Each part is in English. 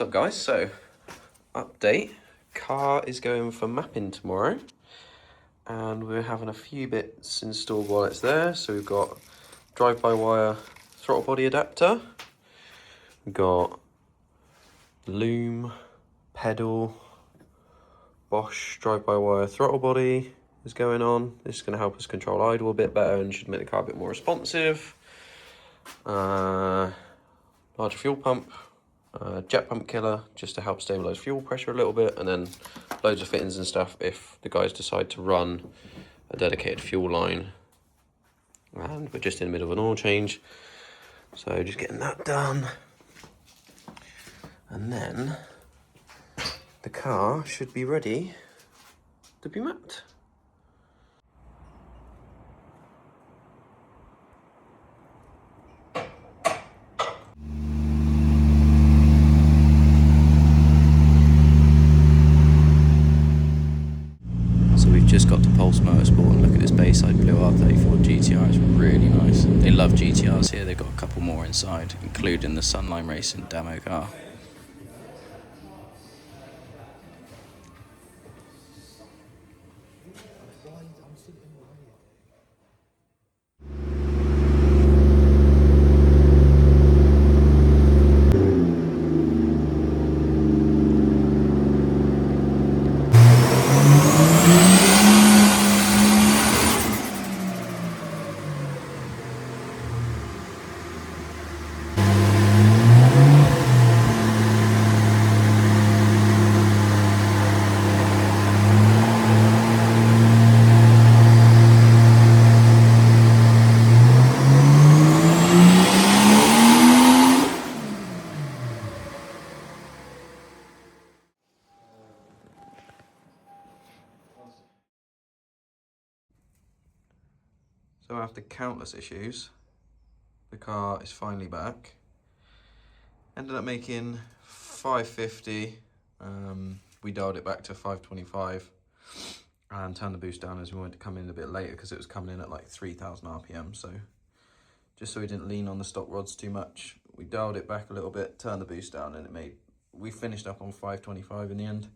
What's up guys? So, update, car is going for mapping tomorrow and we're having a few bits installed while it's there. So we've got drive-by-wire throttle body adapter, we've got loom, pedal, Bosch drive-by-wire throttle body is going on. This is going to help us control idle a bit better and should make the car a bit more responsive. Larger fuel pump, jet pump killer just to help stabilize fuel pressure a little bit, and then loads of fittings and stuff if the guys decide to run a dedicated fuel line. And we're just in the middle of an oil change, so just getting that done, and then the car should be ready to be mapped. So we've just got to Pulse Motorsport and look at this Bayside Blue R34 GTR. It's really nice. They love GTRs here. They've got a couple more inside, including the Sunline Racing demo car. So after countless issues, the car is finally back. Ended up making 550. We dialed it back to 525 and turned the boost down as we wanted to come in a bit later because it was coming in at like 3,000 RPM. So just so we didn't lean on the stock rods too much, we dialed it back a little bit, turned the boost down, and we finished up on 525 in the end.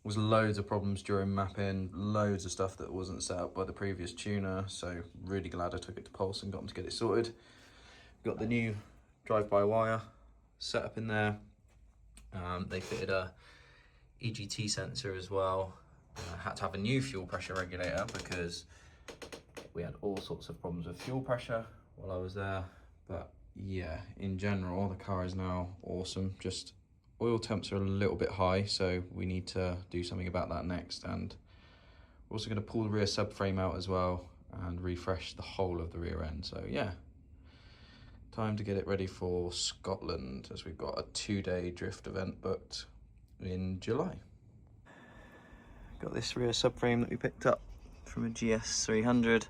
Was loads of problems during mapping, loads of stuff that wasn't set up by the previous tuner, so really glad I took it to Pulse and got them to get it sorted. Got the new drive-by-wire set up in there. They fitted a EGT sensor as well. Had to have a new fuel pressure regulator because we had all sorts of problems with fuel pressure while I was there. But yeah, in general, the car is now awesome. Just oil temps are a little bit high, so we need to do something about that next. And we're also going to pull the rear subframe out as well and refresh the whole of the rear end. So yeah, time to get it ready for Scotland, as we've got a 2-day drift event booked in July. Got this rear subframe that we picked up from a GS300.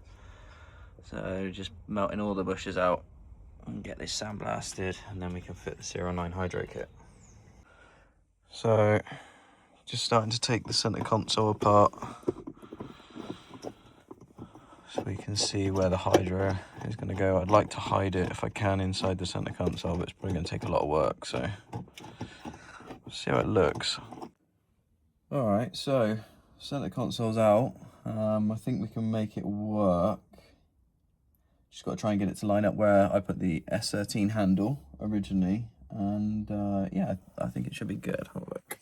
So just melting all the bushes out and get this sandblasted, and then we can fit the 09 hydro kit. So, just starting to take the center console apart so we can see where the hydro is going to go. I'd like to hide it if I can inside the center console, but it's probably going to take a lot of work, so we'll see how it looks. Alright, so center console's out. I think we can make it work. Just got to try and get it to line up where I put the S13 handle originally. And yeah, I think it should be good. Have a look.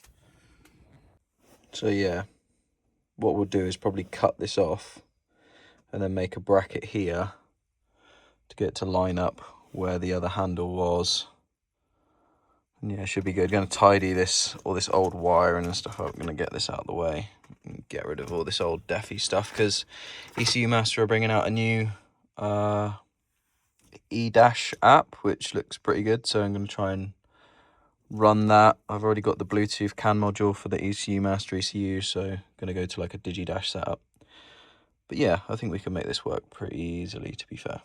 So yeah, what we'll do is probably cut this off and then make a bracket here to get it to line up where the other handle was. And yeah, it should be good. Going to tidy all this old wiring and stuff up. I'm going to get this out of the way and get rid of all this old Deafy stuff, because ECU Master are bringing out a new E-Dash app, which looks pretty good, so I'm going to try and run that. I've already got the Bluetooth CAN module for the ECU Master ECU, so I'm going to go to like a DigiDash setup. But yeah, I think we can make this work pretty easily, to be fair.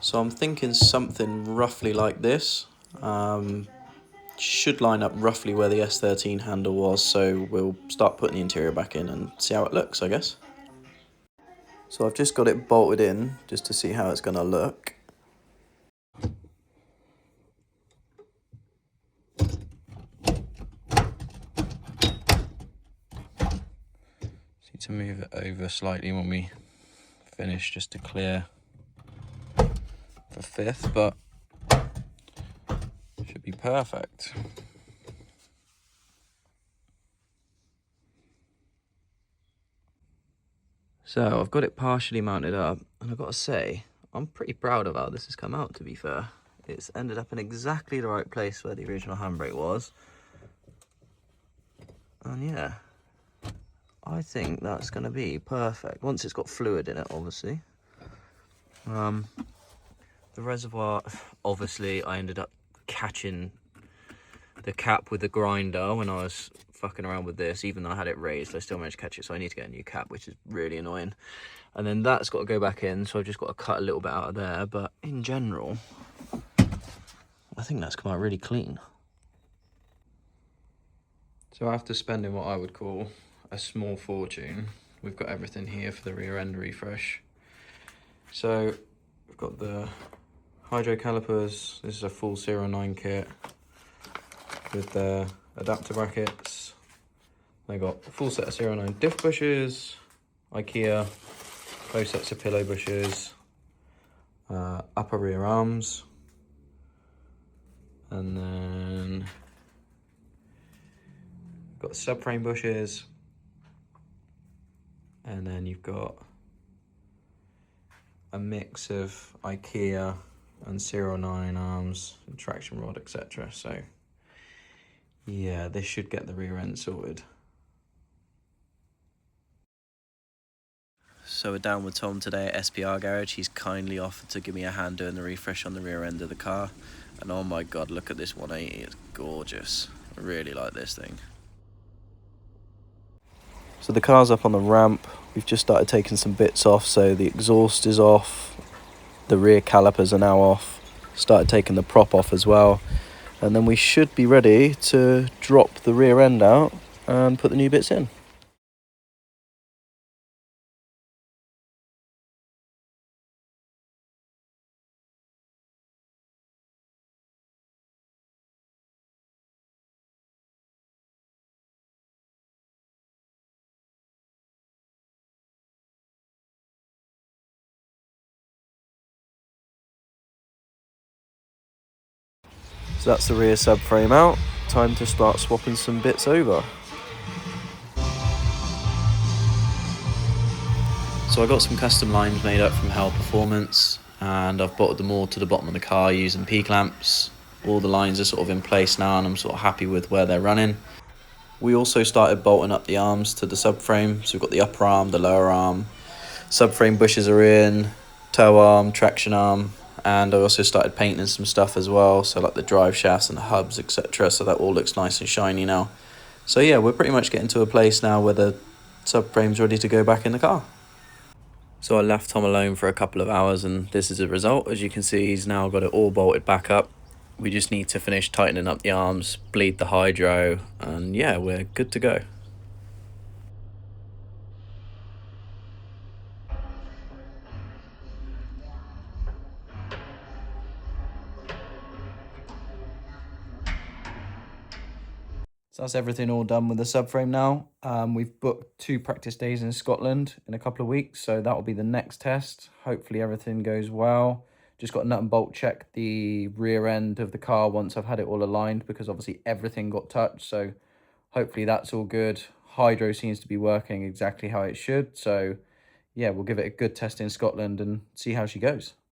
So I'm thinking something roughly like this. Should line up roughly where the S13 handle was, so we'll start putting the interior back in and see how it looks, I guess. So I've just got it bolted in just to see how it's going to look. Need to move it over slightly when we finish just to clear the fifth, but should be perfect. So I've got it partially mounted up, and I've got to say, I'm pretty proud of how this has come out, to be fair. It's ended up in exactly the right place where the original handbrake was. And yeah, I think that's going to be perfect. Once it's got fluid in it, obviously. The reservoir, obviously, I ended up catching the cap with the grinder when I was fucking around with this. Even though I had it raised, I still managed to catch it, so I need to get a new cap, which is really annoying. And then that's got to go back in, so I've just got to cut a little bit out of there. But in general, I think that's come out really clean. So after spending what I would call a small fortune, we've got everything here for the rear end refresh. So we've got the hydro calipers. This is a full 09 kit with the adapter brackets. They got a full set of 09 diff bushes, IKEA, both sets of pillow bushes, upper rear arms, and then got subframe bushes, and then you've got a mix of IKEA and 09 arms, and traction rod, etc. So yeah, this should get the rear end sorted. So we're down with Tom today at SPR Garage. He's kindly offered to give me a hand doing the refresh on the rear end of the car. And oh my god, look at this 180, it's gorgeous. I really like this thing. So the car's up on the ramp. We've just started taking some bits off, so the exhaust is off, the rear calipers are now off, started taking the prop off as well, and then we should be ready to drop the rear end out and put the new bits in. So that's the rear subframe out. Time to start swapping some bits over. So I got some custom lines made up from Hell Performance, and I've bolted them all to the bottom of the car using P-clamps. All the lines are sort of in place now, and I'm sort of happy with where they're running. We also started bolting up the arms to the subframe. So we've got the upper arm, the lower arm, subframe bushes are in, toe arm, traction arm, and I also started painting some stuff as well, so like the drive shafts and the hubs, etc. So that all looks nice and shiny now. So yeah, we're pretty much getting to a place now where the subframe's ready to go back in the car. So I left Tom alone for a couple of hours, and this is the result. As you can see, he's now got it all bolted back up. We just need to finish tightening up the arms, bleed the hydro, and yeah, we're good to go. So that's everything all done with the subframe now. We've booked 2 practice days in Scotland in a couple of weeks, so that will be the next test. Hopefully everything goes well. Just got to nut and bolt check the rear end of the car once I've had it all aligned, because obviously everything got touched, so hopefully that's all good. Hydro seems to be working exactly how it should, so yeah, we'll give it a good test in Scotland and see how she goes.